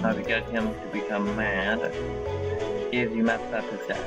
how to get him to become mad is you mess up his desk.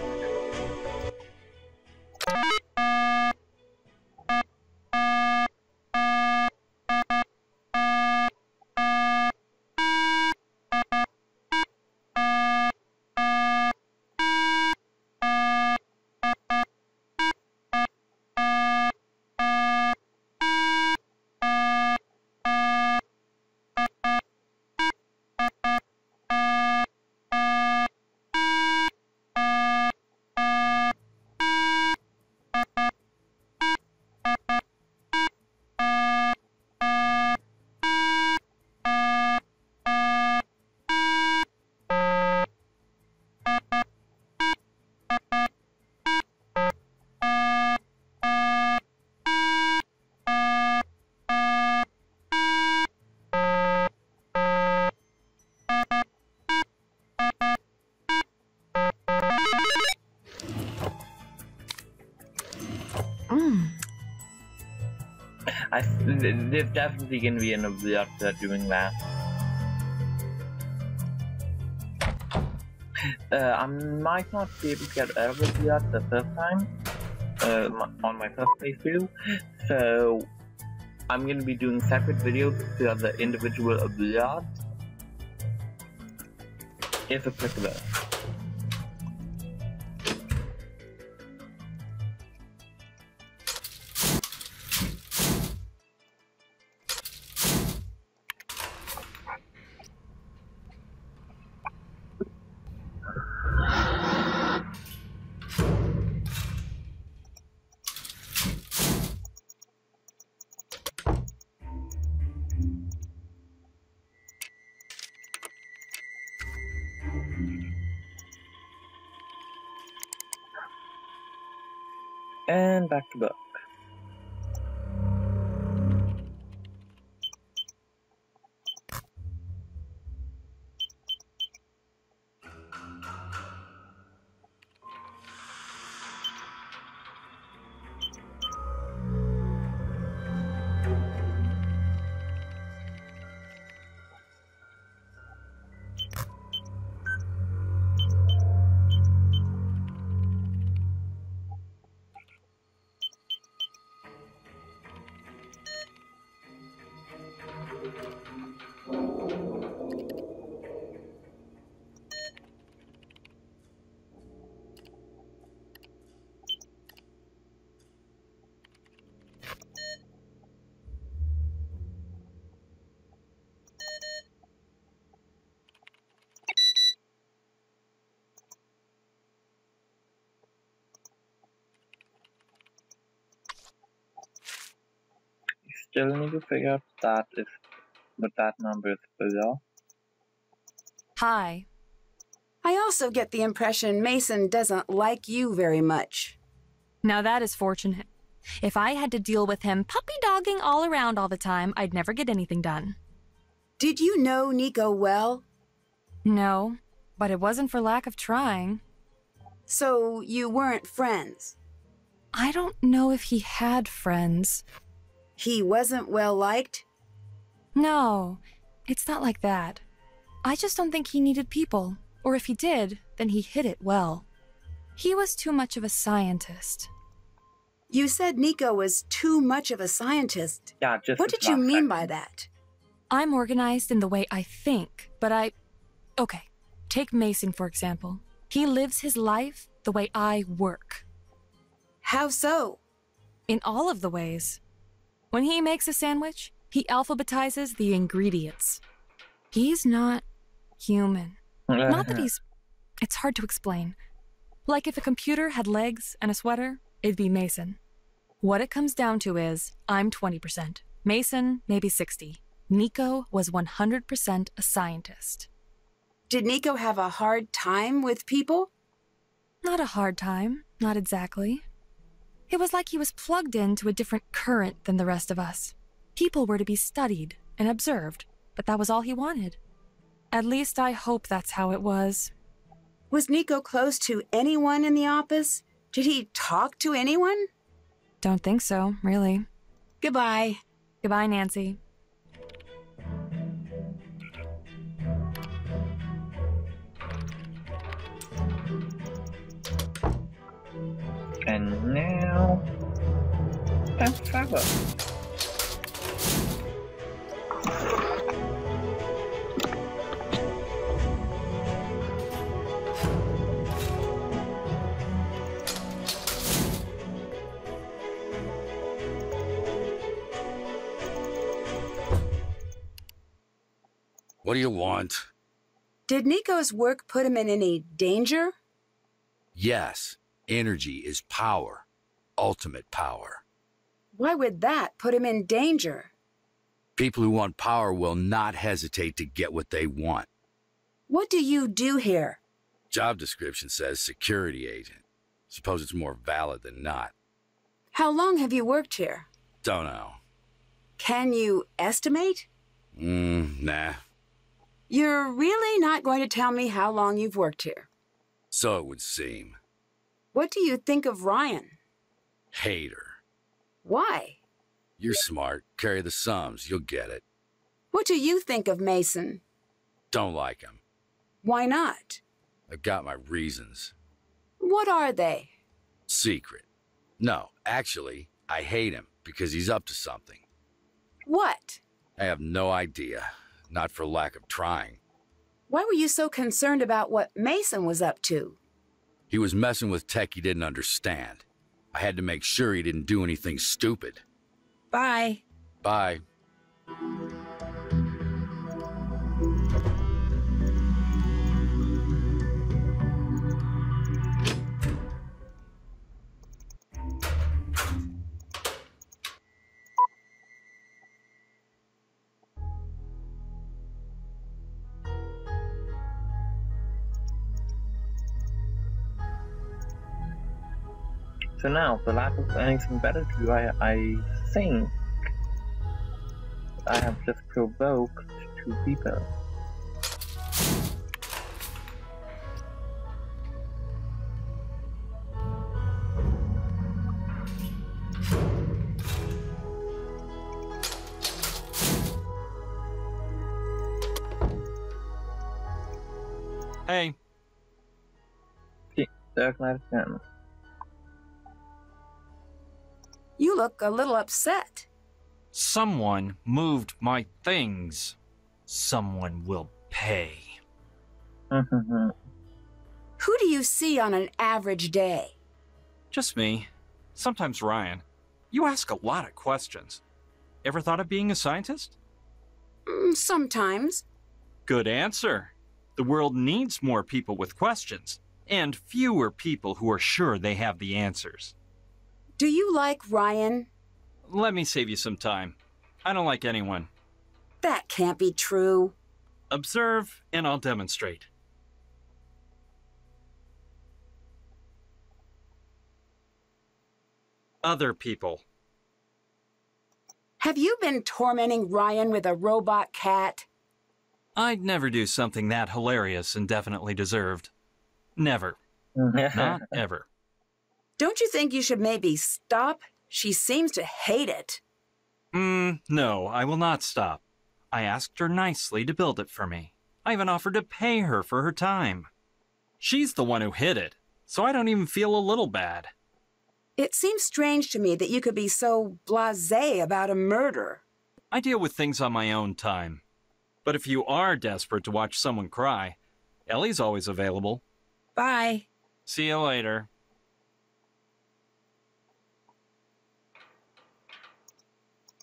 There's definitely going to be an observer doing that. I might not be able to get out of the first time on my first playthrough, so I'm going to be doing separate videos to the individual observers, if applicable. And back to book. Still need to figure out what that number is below. Hi. I also get the impression Mason doesn't like you very much. Now that is fortunate. If I had to deal with him puppy-dogging all around all the time, I'd never get anything done. Did you know Nico well? No, but it wasn't for lack of trying. So you weren't friends? I don't know if he had friends. He wasn't well liked? No, it's not like that. I just don't think he needed people. Or if he did, then he hid it well. He was too much of a scientist. You said Nico was too much of a scientist. Yeah, just what did you mean by that? I'm organized in the way I think, but Okay, take Mason, for example. He lives his life the way I work. How so? In all of the ways. When he makes a sandwich, he alphabetizes the ingredients. He's not human. Not that it's hard to explain. Like if a computer had legs and a sweater, it'd be Mason. What it comes down to is, I'm 20%. Mason, maybe 60. Nico was 100% a scientist. Did Nico have a hard time with people? Not a hard time, not exactly. It was like he was plugged into a different current than the rest of us. People were to be studied and observed, but that was all he wanted. At least I hope that's how it was. Was Nico close to anyone in the office? Did he talk to anyone? Don't think so, really. Goodbye. Goodbye, Nancy. And now, time to travel. What do you want? Did Nico's work put him in any danger? Yes, energy is power. Ultimate power. Why would that put him in danger? People who want power will not hesitate to get what they want. What do you do here? Job description says security agent. Suppose it's more valid than not. How long have you worked here? Don't know. Can you estimate? Nah. You're really not going to tell me how long you've worked here? So it would seem. What do you think of Ryan? Hater. Why? You're smart. Carry the sums. You'll get it. What do you think of Mason? Don't like him. Why not? I've got my reasons. What are they? Secret. No, actually, I hate him because he's up to something. What? I have no idea. Not for lack of trying. Why were you so concerned about what Mason was up to? He was messing with tech he didn't understand. I had to make sure he didn't do anything stupid. Bye. Bye. So now, for lack of anything better to do, I think I have just provoked 2 people. Hey. Dark Knight again. You look a little upset. Someone moved my things. Someone will pay. Who do you see on an average day? Just me. Sometimes Ryan. You ask a lot of questions. Ever thought of being a scientist? Sometimes. Good answer. The world needs more people with questions, and fewer people who are sure they have the answers. Do you like Ryan? Let me save you some time. I don't like anyone. That can't be true. Observe, and I'll demonstrate. Other people. Have you been tormenting Ryan with a robot cat? I'd never do something that hilarious and definitely deserved. Never. Not ever. Don't you think you should maybe stop? She seems to hate it. No, I will not stop. I asked her nicely to build it for me. I even offered to pay her for her time. She's the one who hid it, so I don't even feel a little bad. It seems strange to me that you could be so blasé about a murder. I deal with things on my own time. But if you are desperate to watch someone cry, Ellie's always available. Bye. See you later.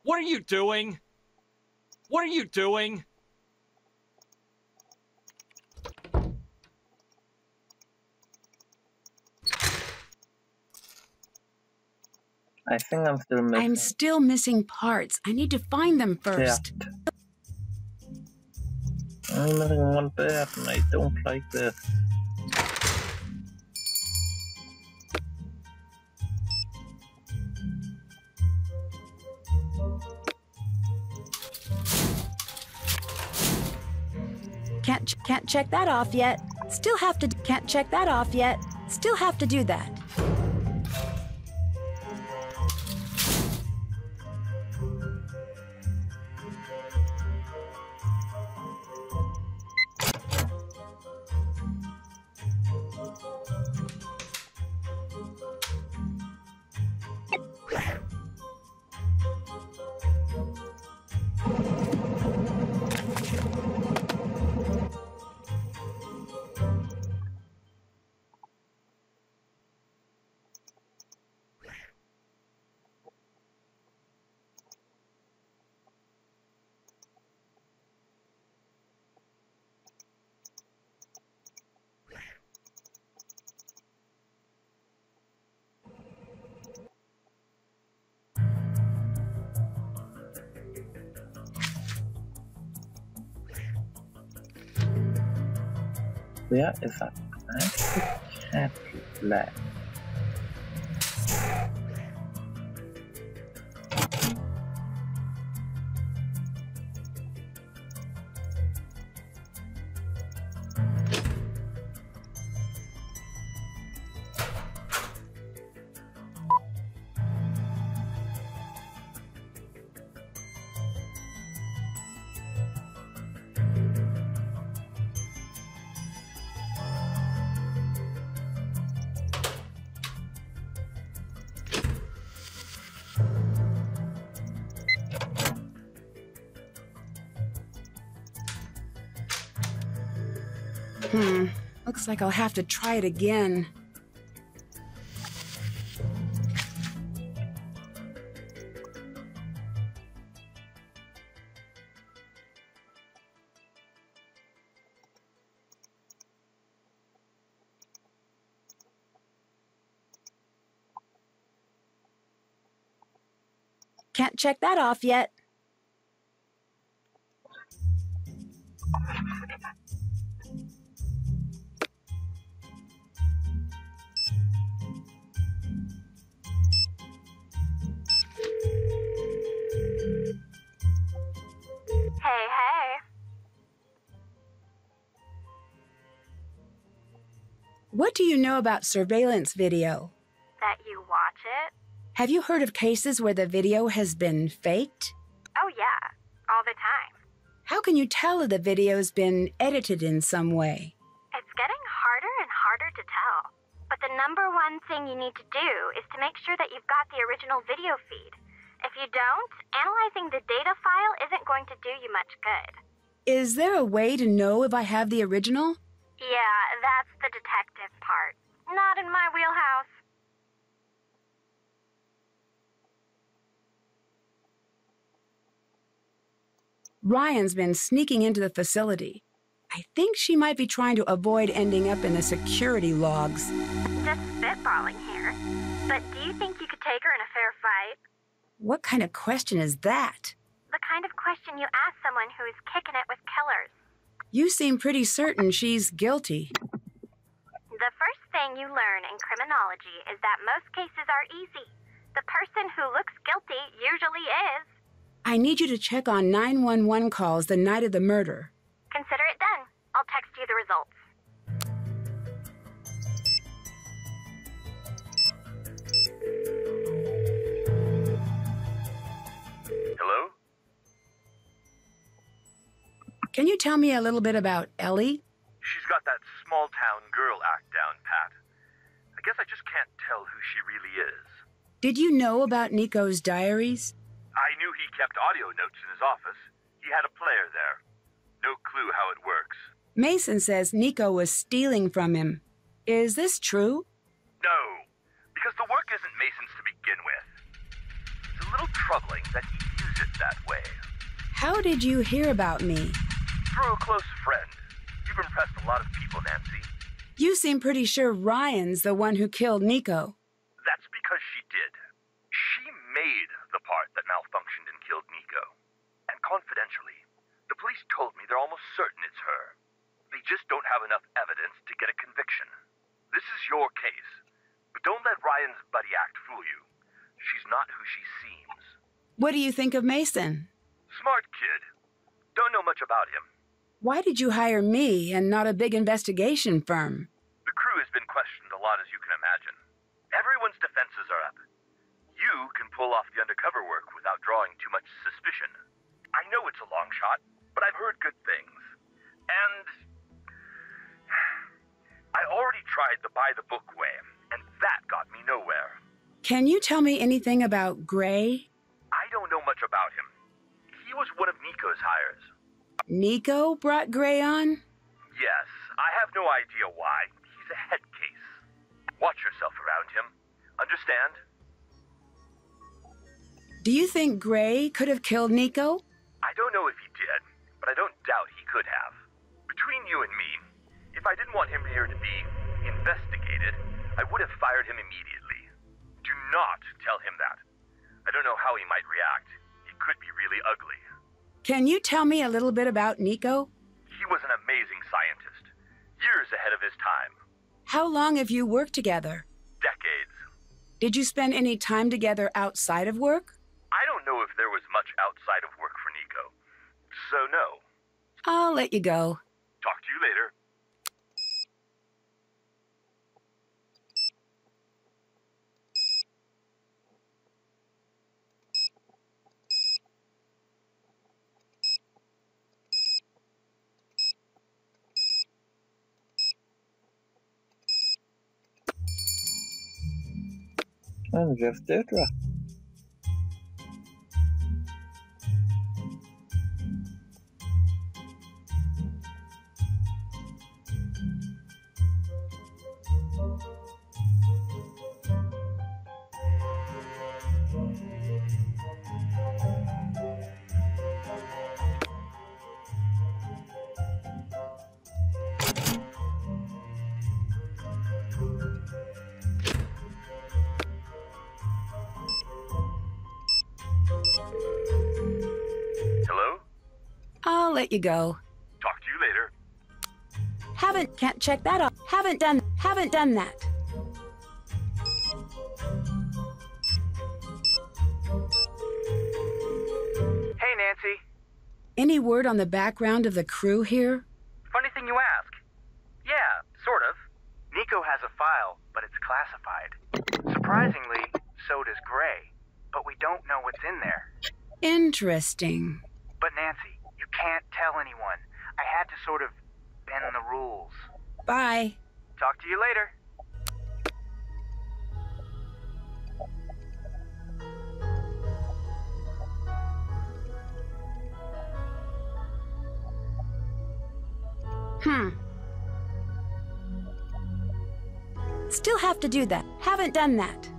What are you doing? What are you doing? I think I'm still missing. I'm still missing parts. I need to find them first. Yeah. I'm missing one bit and I don't like this. Can't check that off yet. Still have to. Can't check that off yet. Still have to do that. Where is that plastic cat flag? Looks like I'll have to try it again. Can't check that off yet. Hey. What do you know about surveillance video? That you watch it? Have you heard of cases where the video has been faked? Oh yeah, all the time. How can you tell if the video's been edited in some way? It's getting harder and harder to tell. But the number one thing you need to do is to make sure that you've got the original video feed. If you don't, analyzing the data file isn't going to do you much good. Is there a way to know if I have the original? Yeah, that's the detective part. Not in my wheelhouse. Ryan's been sneaking into the facility. I think she might be trying to avoid ending up in the security logs. Just spitballing here. But do you think you could take her in a fair fight? What kind of question is that? The kind of question you ask someone who is kicking it with killers. You seem pretty certain she's guilty. The first thing you learn in criminology is that most cases are easy. The person who looks guilty usually is. I need you to check on 911 calls the night of the murder. Consider it done. I'll text you the results. Hello? Can you tell me a little bit about Ellie? She's got that small-town girl act down, Pat. I guess I just can't tell who she really is. Did you know about Nico's diaries? I knew he kept audio notes in his office. He had a player there. No clue how it works. Mason says Nico was stealing from him. Is this true? No, because the work isn't Mason's to begin with. It's a little troubling that he used it that way. How did you hear about me? Through a close friend. You've impressed a lot of people, Nancy. You seem pretty sure Ryan's the one who killed Nico. That's because she did. She made the part that malfunctioned and killed Nico. And confidentially, the police told me they're almost certain it's her. They just don't have enough evidence to get a conviction. This is your case. But don't let Ryan's buddy act fool you. She's not who she seems. What do you think of Mason? Smart kid. Don't know much about him. Why did you hire me and not a big investigation firm? The crew has been questioned a lot, as you can imagine. Everyone's defenses are up. You can pull off the undercover work without drawing too much suspicion. I know it's a long shot, but I've heard good things. And I already tried the by-the-book way, and that got me nowhere. Can you tell me anything about Gray? I don't know much about him. He was one of Nico's hires. Nico brought Gray on? Yes, I have no idea why. He's a head case. Watch yourself around him. Understand? Do you think Gray could have killed Nico? I don't know if he did, but I don't doubt he could have. Between you and me, if I didn't want him here to be investigated, I would have fired him immediately. Do not tell him that. I don't know how he might react. It could be really ugly. Can you tell me a little bit about Nico? He was an amazing scientist. years ahead of his time. How long have you worked together? Decades. Did you spend any time together outside of work? I don't know if there was much outside of work for Nico. So no. I'll let you go. Talk to you later. Oh, just did that. Hello? I'll let you go. Talk to you later. Can't check that off. Haven't done that. Hey, Nancy. Any word on the background of the crew here? Funny thing you ask. Yeah, sort of. Nico has a file, but it's classified. Surprisingly, so does Gray. But we don't know what's in there. Interesting. But Nancy, you can't tell anyone. I had to sort of bend the rules. Bye. Talk to you later. Still have to do that. Haven't done that.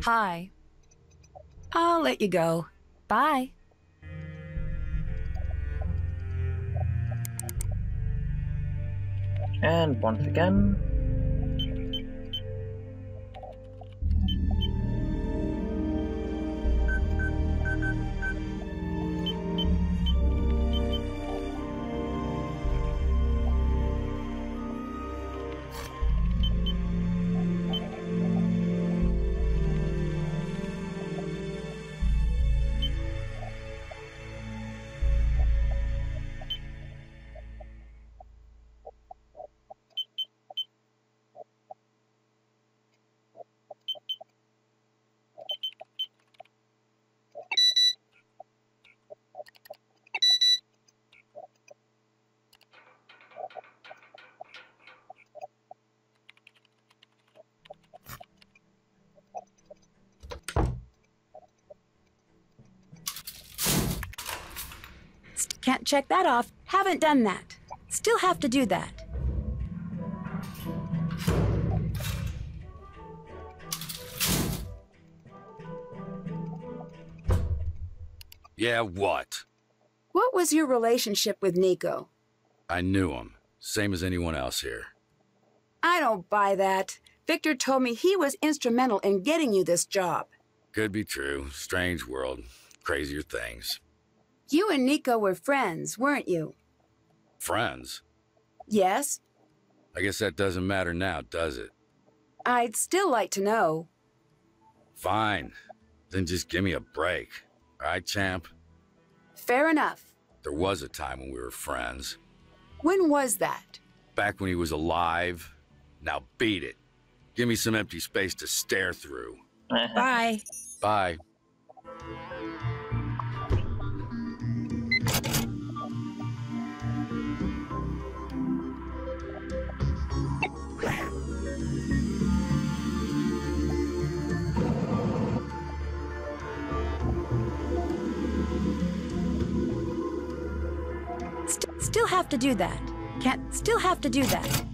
Hi. I'll let you go. Bye. And once again, Can't check that off. Haven't done that. Still have to do that. Yeah, what? What was your relationship with Nico? I knew him. Same as anyone else here. I don't buy that. Victor told me he was instrumental in getting you this job. Could be true. Strange world. Crazier things. You and Nico were friends, weren't you? Friends? Yes. I guess that doesn't matter now, does it? I'd still like to know. Fine. Then just give me a break. All right, champ? Fair enough. There was a time when we were friends. When was that? Back when he was alive. Now beat it. Give me some empty space to stare through. Bye. Bye. still have to do that. Can't still have to do that.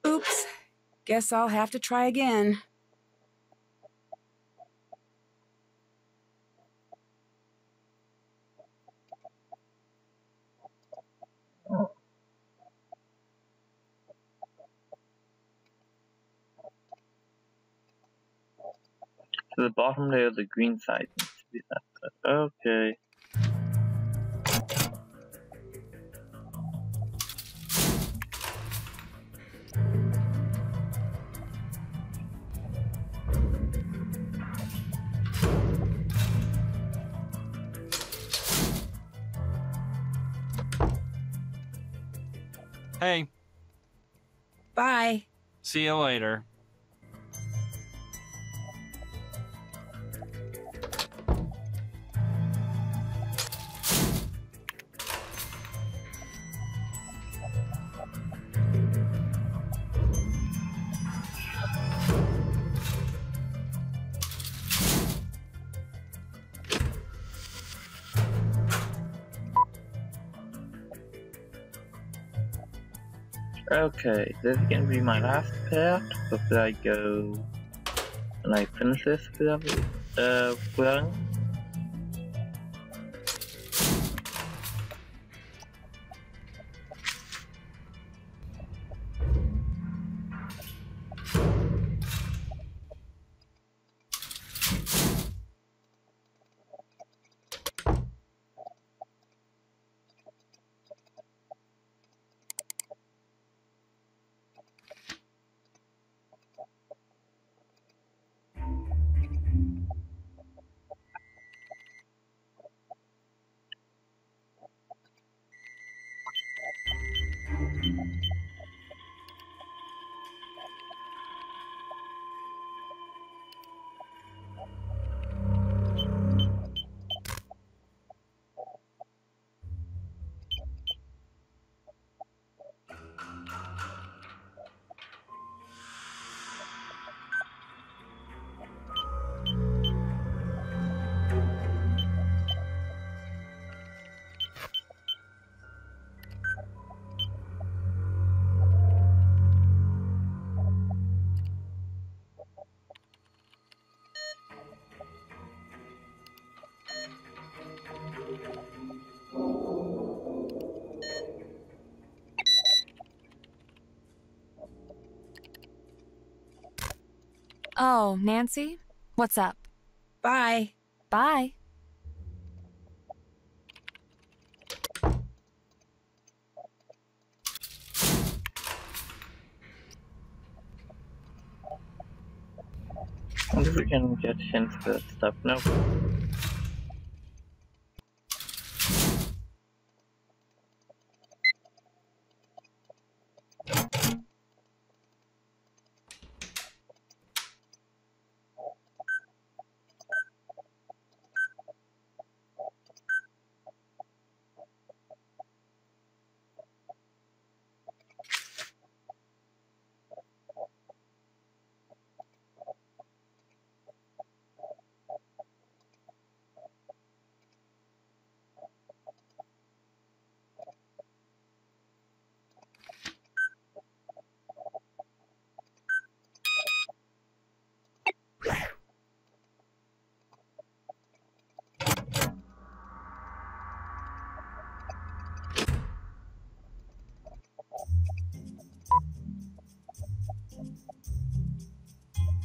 Oops. Guess I'll have to try again. So the bottom layer of the green side needs to be that side. Okay. Hey, Bye. see you later. Okay, this is gonna be my last part before I go and I finish this run. Oh, Nancy? What's up? Bye. Bye. I wonder if we can get hints for that stuff. Nope.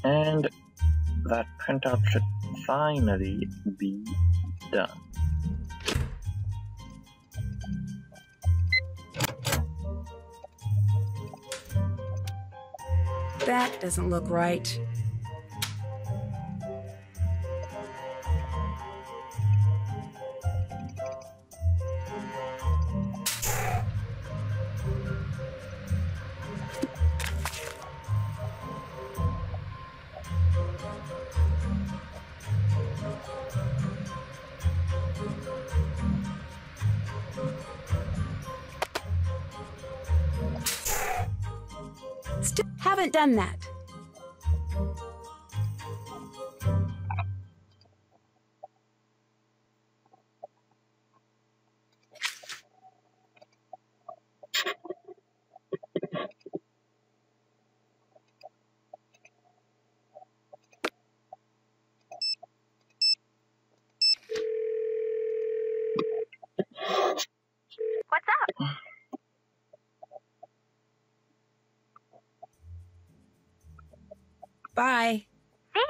And that printout should finally be done. That doesn't look right. Still haven't done that. What's up? Bye. See ya!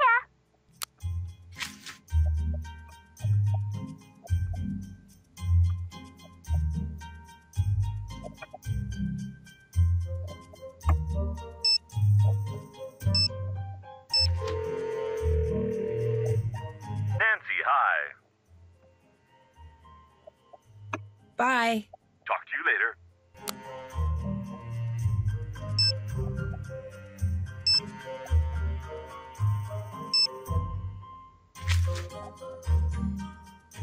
Nancy, hi. Bye. Talk to you later.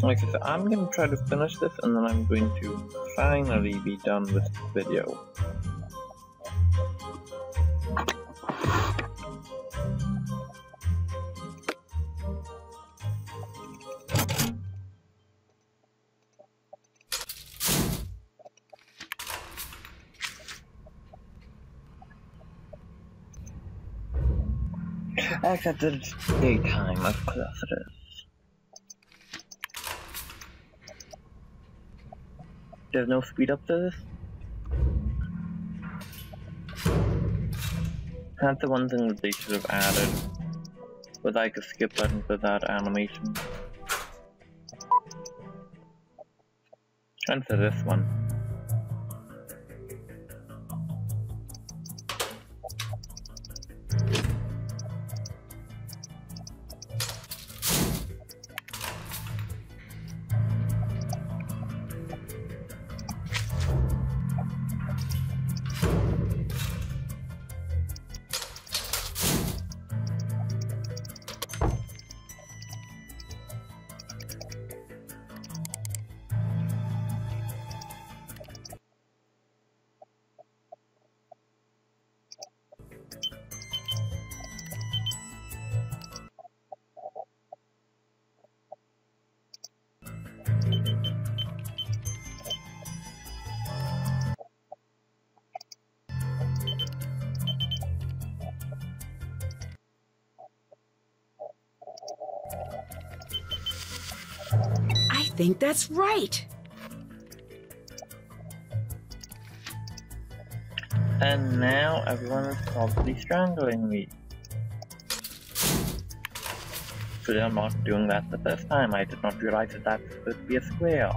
Like I said, I'm gonna try to finish this and then I'm going to finally be done with the video. Except that it's daytime, of course it is. There's no speed up to this? That's the one thing that they should have added. Was like a skip button for that animation. And for this one. I think that's right. And now everyone is probably strangling me. So I'm not doing that the first time. I did not realize that that's supposed to be a square.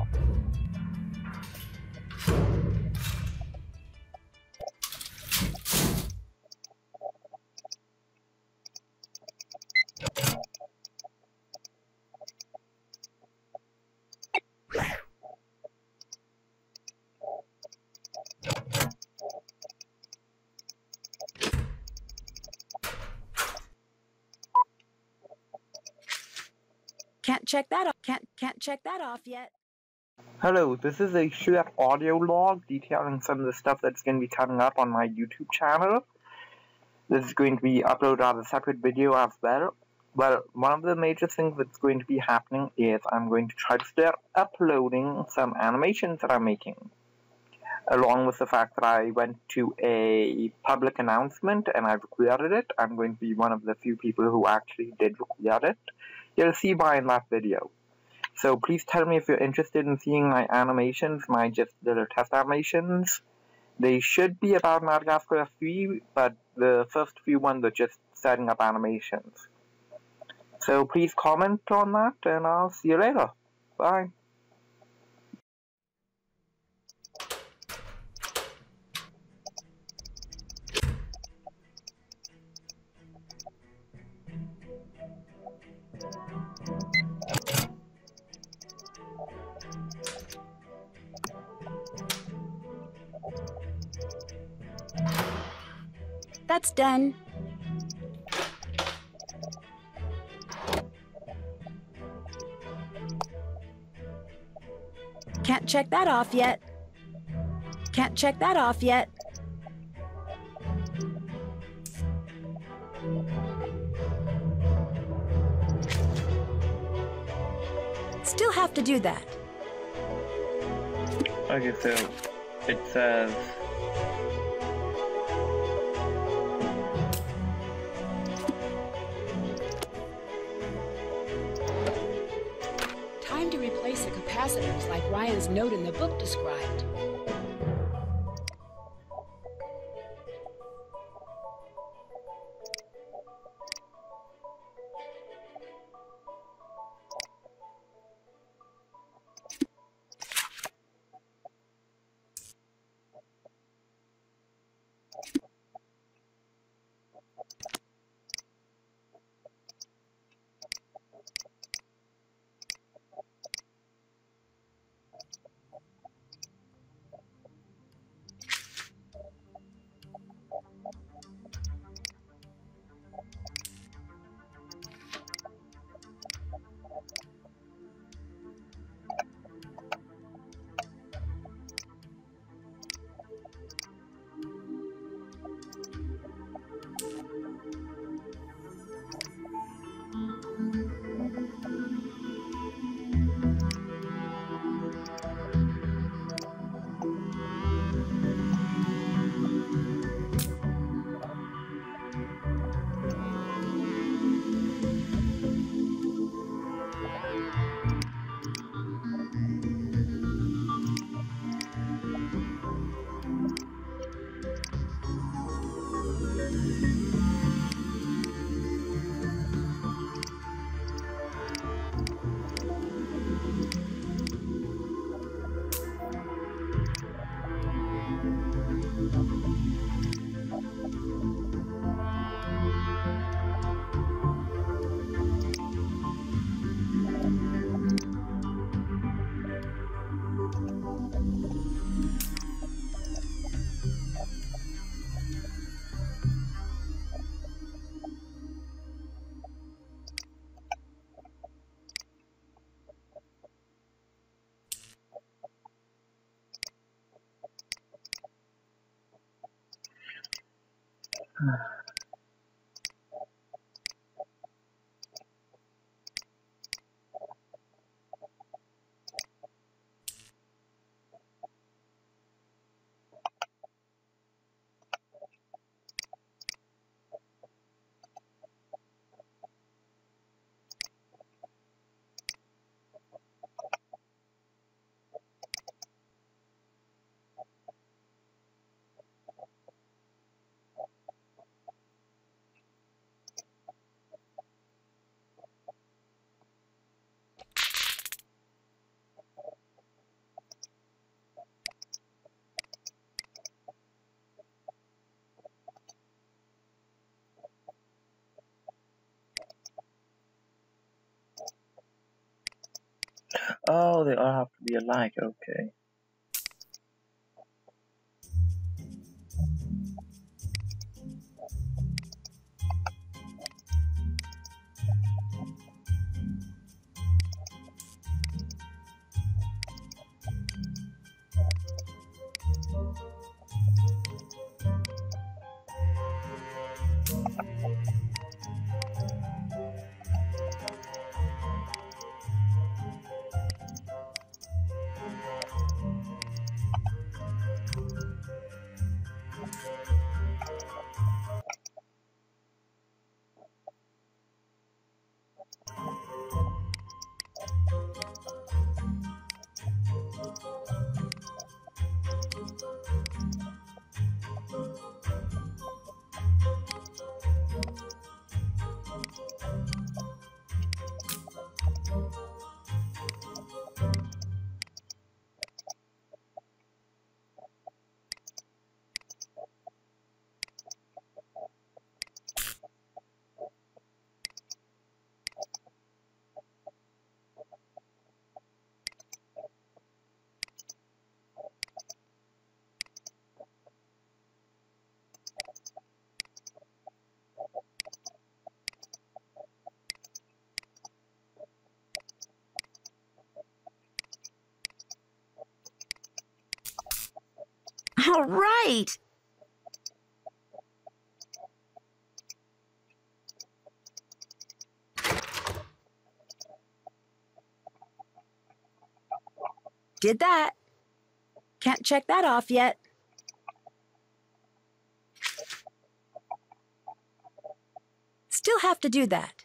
Can't check that off. Can't check that off yet. Hello, this is a short audio log detailing some of the stuff that's going to be coming up on my YouTube channel. This is going to be uploaded as a separate video as well. Well, one of the major things that's going to be happening is I'm going to try to start uploading some animations that I'm making. Along with the fact that I went to a public announcement and I recorded it. I'm going to be one of the few people who actually did record it. You'll see why in that video. So please tell me if you're interested in seeing my animations, my just little test animations. They should be about Madagascar 3, but the first few ones are just setting up animations. So please comment on that, and I'll see you later. Bye. That's done. Can't check that off yet. Can't check that off yet. Still have to do that. Okay, so it says Time to replace the capacitors like Ryan's note in the book described. oh, they all have to be alike. Okay. All right. Did that. Can't check that off yet. Still have to do that.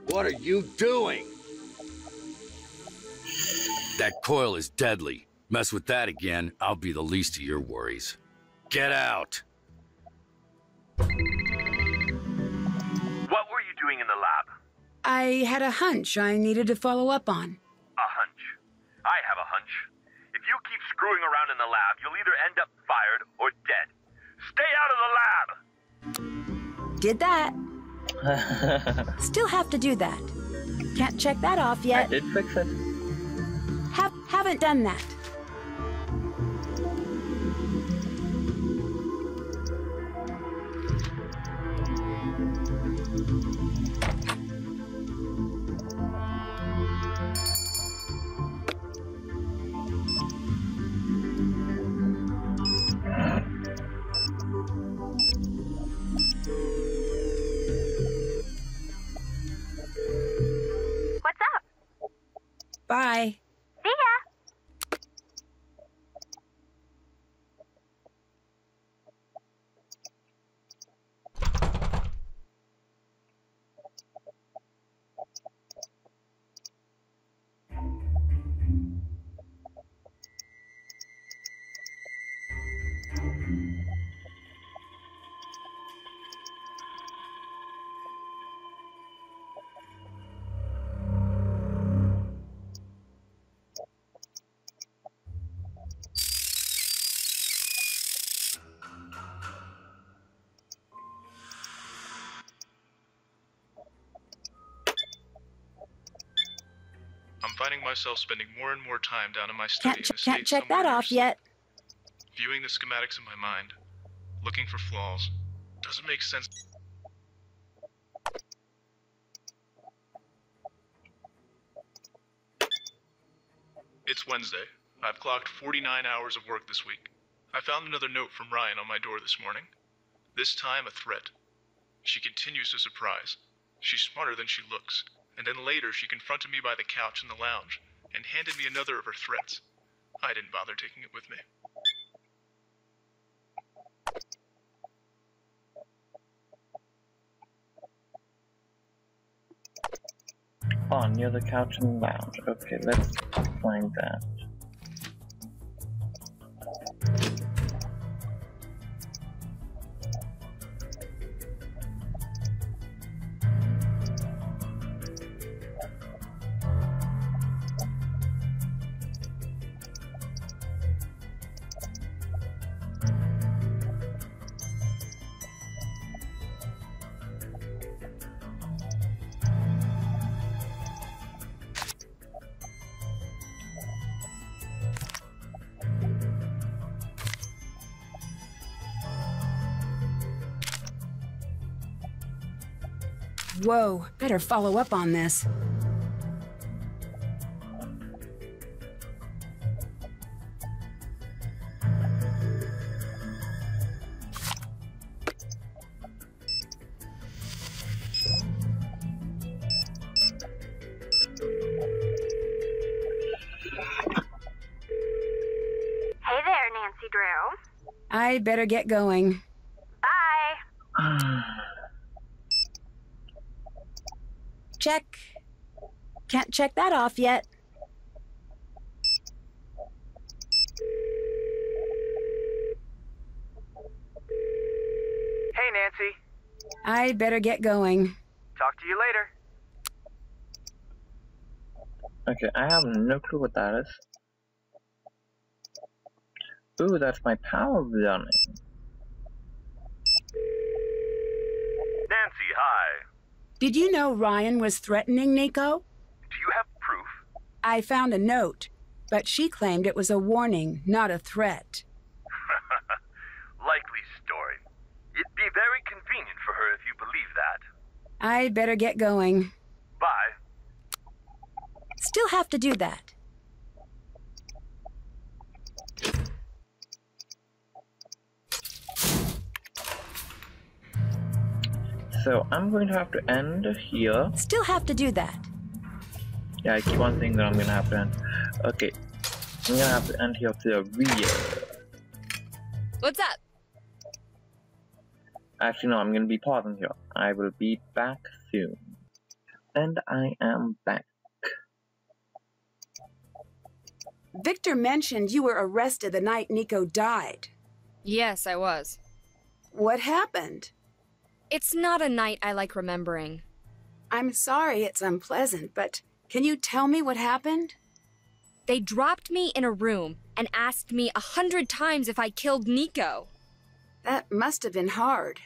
What are you doing? That coil is deadly. Mess with that again, I'll be the least of your worries. Get out! What were you doing in the lab? I had a hunch I needed to follow up on. A hunch. I have a hunch. If you keep screwing around in the lab, you'll either end up fired or dead. Stay out of the lab! Did that. Still have to do that. Can't check that off yet. I did fix it. Haven't done that. What's up? Bye. See ya! I'm finding myself spending more and more time down in my study in a Can't state check somewhere that off yet. viewing the schematics in my mind, looking for flaws. Doesn't make sense. It's Wednesday. I've clocked 49 hours of work this week. I found another note from Ryan on my door this morning. This time a threat. She continues to surprise. She's smarter than she looks. And then later she confronted me by the couch in the lounge and handed me another of her threats. I didn't bother taking it with me. Oh, near the couch in the lounge. Okay, let's find that. Whoa, better follow up on this. Hey there, Nancy Drew. I better get going. Bye. Check. Can't check that off yet. Hey, Nancy. I better get going. Talk to you later. Okay, I have no clue what that is. Ooh, that's my power running. Nancy, Did you know Ryan was threatening Nico? Do you have proof? I found a note, but she claimed it was a warning, not a threat. Likely story. It'd be very convenient for her if you believe that. I'd better get going. Bye. Still have to do that. So I'm going to have to end here. Still have to do that. Yeah, I keep on saying that I'm gonna have to end. Okay, I'm gonna have to end here for the video. What's up? Actually, no, I'm gonna be pausing here. I will be back soon. And I am back. Victor mentioned you were arrested the night Nico died. Yes, I was. What happened? It's not a night I like remembering. I'm sorry it's unpleasant, but can you tell me what happened? They dropped me in a room and asked me 100 times if I killed Nico. That must have been hard.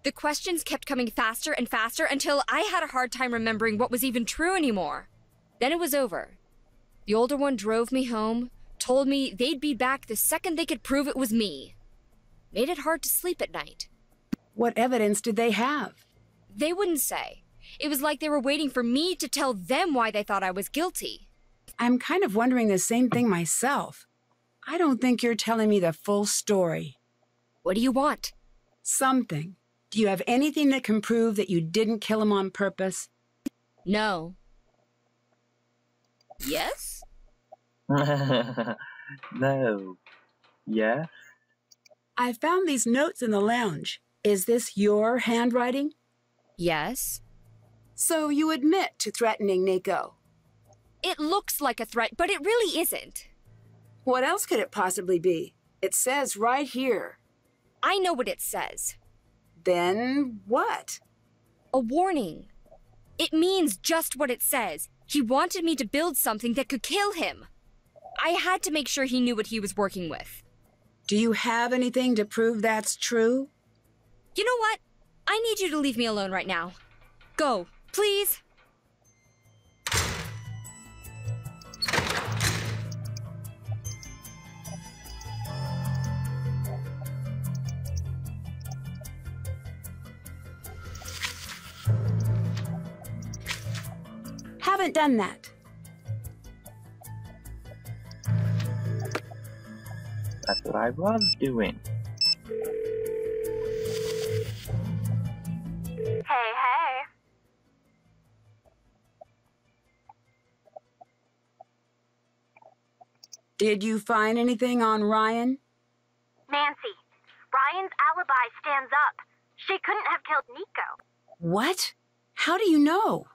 The questions kept coming faster and faster until I had a hard time remembering what was even true anymore. Then it was over. The older one drove me home, told me they'd be back the second they could prove it was me. Made it hard to sleep at night. What evidence did they have? They wouldn't say. It was like they were waiting for me to tell them why they thought I was guilty. I'm kind of wondering the same thing myself. I don't think you're telling me the full story. What do you want? Something. Do you have anything that can prove that you didn't kill him on purpose? No. Yes? No. Yes? I found these notes in the lounge. Is this your handwriting? Yes. So you admit to threatening Nico? It looks like a threat, but it really isn't. What else could it possibly be? It says right here. I know what it says. Then what? A warning. It means just what it says. He wanted me to build something that could kill him. I had to make sure he knew what he was working with. Do you have anything to prove that's true? You know what? I need you to leave me alone right now. Go, please. Haven't done that. That's what I was doing. Hey. Did you find anything on Ryan? Nancy, Ryan's alibi stands up. She couldn't have killed Nico. What? How do you know?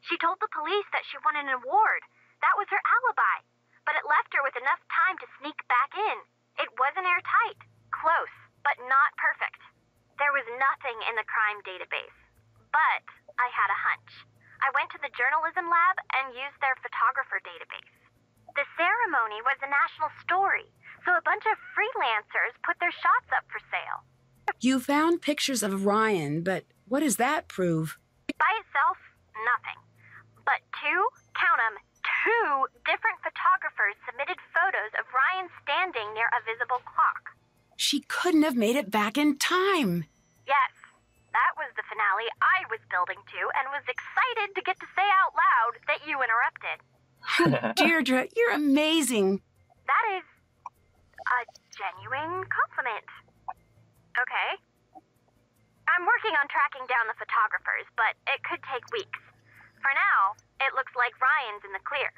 She told the police that she won an award. That was her alibi. But it left her with enough time to sneak back in. It wasn't airtight. Close, but not perfect. There was nothing in the crime database. But I had a hunch. I went to the journalism lab and used their photographer database. The ceremony was a national story, so a bunch of freelancers put their shots up for sale. You found pictures of Ryan, but what does that prove? By itself, nothing. But count 'em, two different photographers submitted photos of Ryan standing near a visible clock. She couldn't have made it back in time. Yes, that was the finale I was building to and was excited to get to say out loud that you interrupted. Deirdre, you're amazing. That is a genuine compliment. Okay. I'm working on tracking down the photographers, but it could take weeks. For now, it looks like Ryan's in the clear.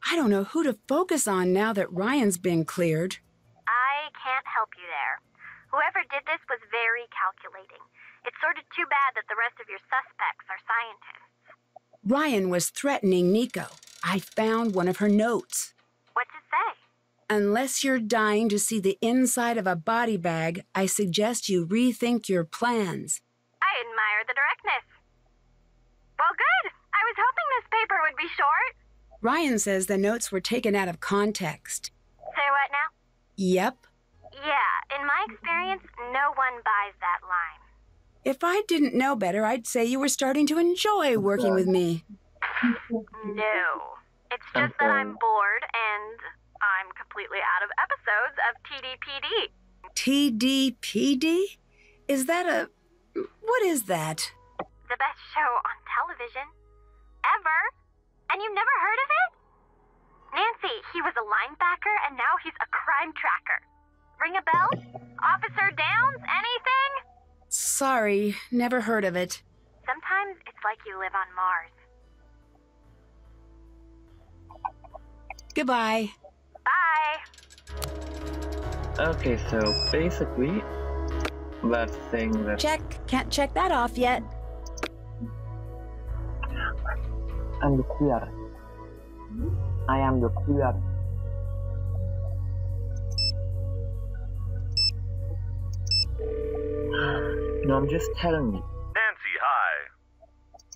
I don't know who to focus on now that Ryan's been cleared. I can't help you there. Whoever did this was very calculating. It's sort of too bad that the rest of your suspects are scientists. Ryan was threatening Nico. I found one of her notes. What's it say? Unless you're dying to see the inside of a body bag, I suggest you rethink your plans. I admire the directness. Well, good. I was hoping this paper would be short. Ryan says the notes were taken out of context. Say what now? Yep. Yeah, in my experience, no one buys that line. If I didn't know better, I'd say you were starting to enjoy working with me. No. It's just that I'm bored and I'm completely out of episodes of TDPD. TDPD? Is that a... What is that? The best show on television. Ever. And you never heard of it? Nancy, he was a linebacker and now he's a crime tracker. Ring a bell? Officer Downs? Anything? Sorry, never heard of it. Sometimes it's like you live on Mars. Goodbye. Bye. Okay, so basically, that thing that... Check. Can't check that off yet. I'm the clear. I am the clear. No, I'm just telling you. Nancy, hi.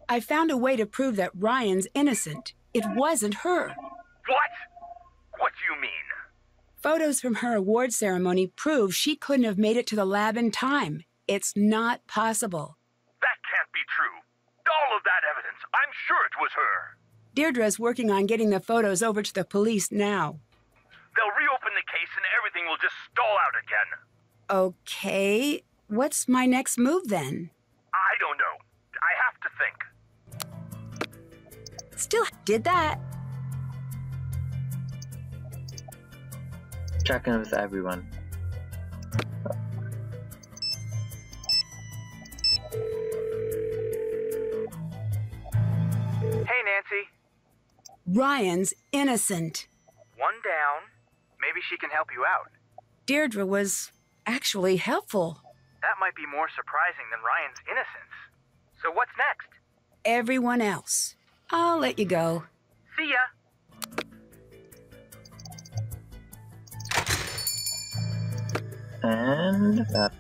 I found a way to prove that Ryan's innocent. It wasn't her. What? What do you mean? Photos from her award ceremony prove she couldn't have made it to the lab in time. It's not possible. That can't be true. All of that evidence, I'm sure it was her. Deirdre's working on getting the photos over to the police now. They'll reopen the case and everything will just stall out again. Okay, what's my next move then? I don't know. I have to think. Still did that. Check in with everyone. Hey, Nancy. Ryan's innocent. One down. Maybe she can help you out. Deirdre was actually helpful. That might be more surprising than Ryan's innocence. So what's next? Everyone else. I'll let you go. See ya. And that's...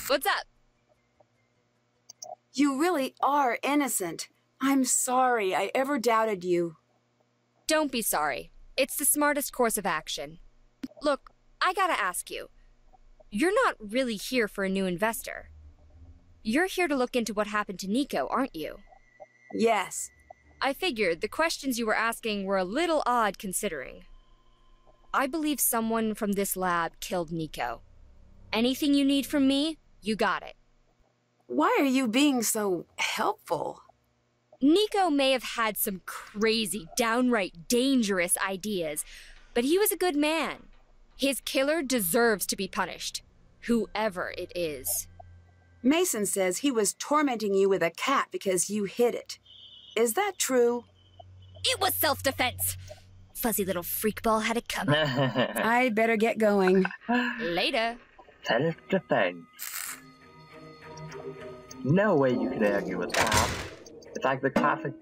What's up? You really are innocent. I'm sorry I ever doubted you. Don't be sorry. It's the smartest course of action. Look, I gotta ask you. You're not really here for a new investor. You're here to look into what happened to Nico, aren't you? Yes. I figured the questions you were asking were a little odd considering. I believe someone from this lab killed Nico. Anything you need from me, you got it. Why are you being so helpful? Nico may have had some crazy, downright dangerous ideas, but he was a good man. His killer deserves to be punished, whoever it is. Mason says he was tormenting you with a cat because you hid it. Is that true? It was self-defense. Fuzzy little freakball had it coming. I better get going. Later. Self-defense. No way you can argue with that. It's like the classic...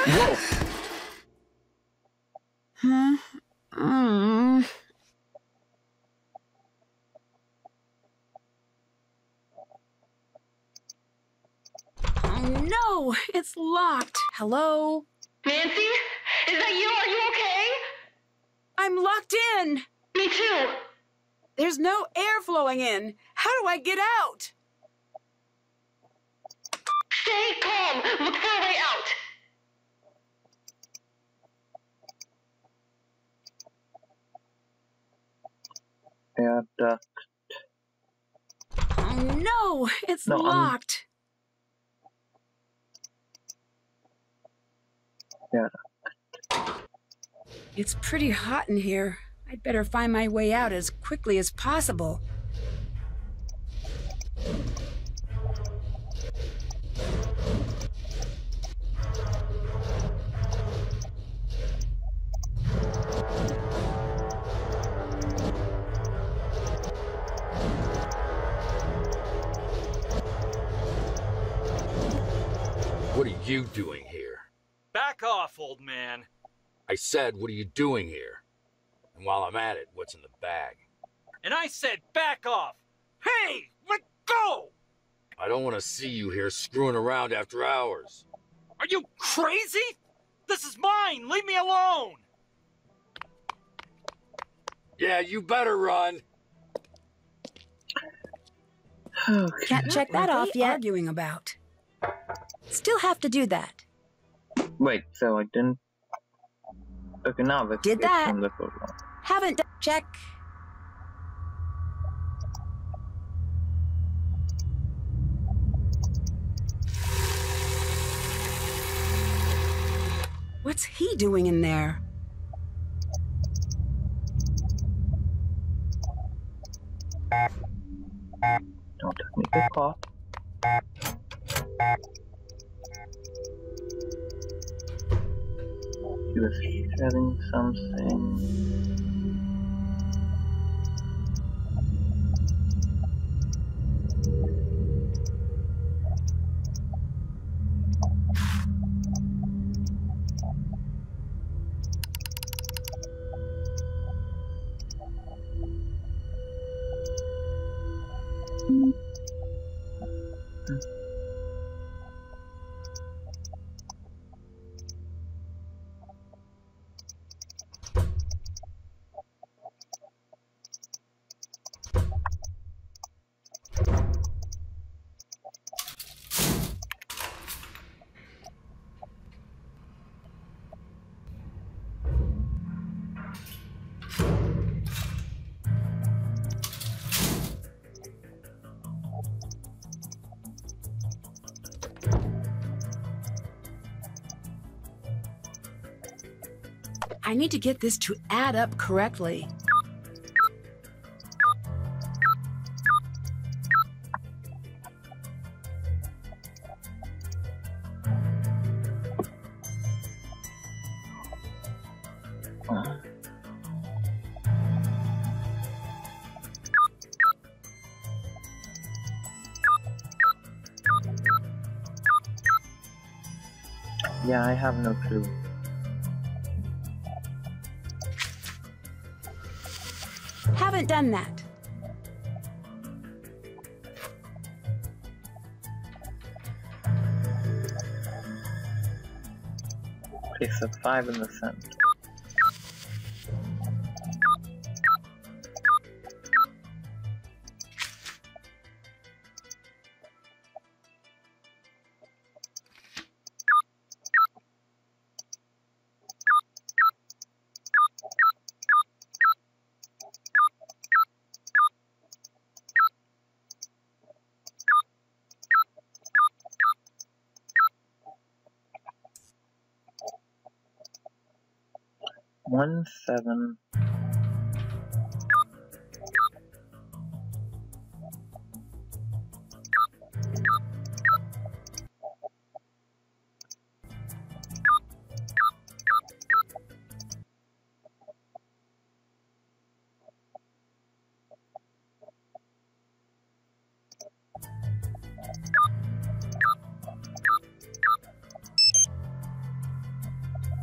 Whoa! Huh? Oh no! It's locked. Hello? Nancy? Is that you? Are you okay? I'm locked in! Me too. There's no air flowing in. How do I get out? Stay calm. Look for a way out. Air duct. Oh no! It's No, locked. Air It's pretty hot in here. I'd better find my way out as quickly as possible. What are you doing here? Back off, old man. I said, what are you doing here? And while I'm at it, what's in the bag? And I said back off. Hey, let go! I don't want to see you here screwing around after hours. Are you crazy? This is mine! Leave me alone! Yeah, you better run. Okay. Can't check that What are off they yet. arguing about? Still have to do that. Wait, so I didn't. Okay, now let's Did get that. from the first one. Haven't done. Check. What's he doing in there? Don't let me get caught. He was sharing something. I need to get this to add up correctly. Yeah, I have no clue. Haven't done that. Place a 5 in the center. One, 7.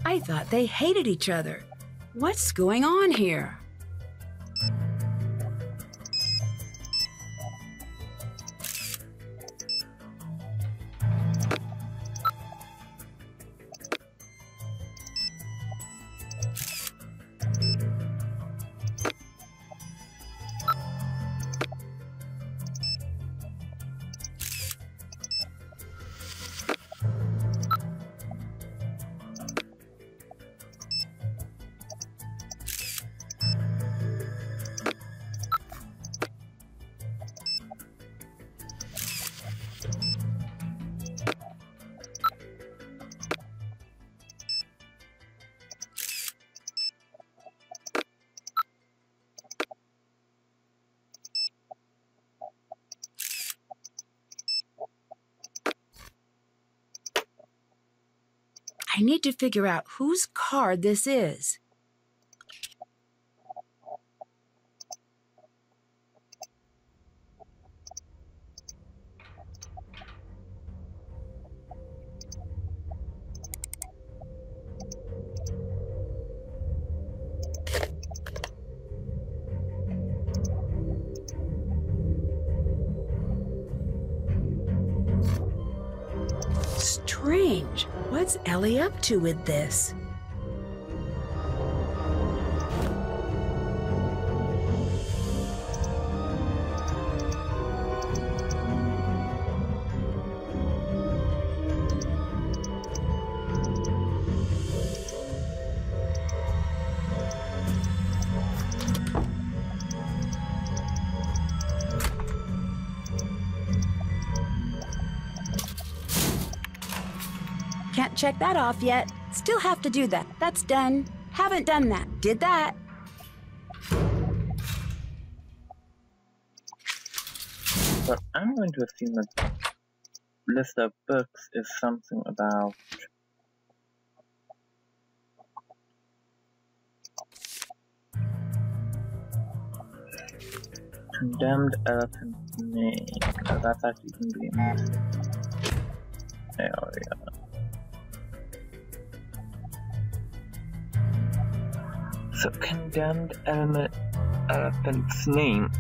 I thought they hated each other. What's going on here? I need to figure out whose card this is. Strange. What's Ellie up to with this? Can't check that off yet. Still have to do that. That's done. Haven't done that. Did that. But I'm going to assume that list of books is something about condemned elephant's name. So that's actually going to be in this area. So condemned elephant's name.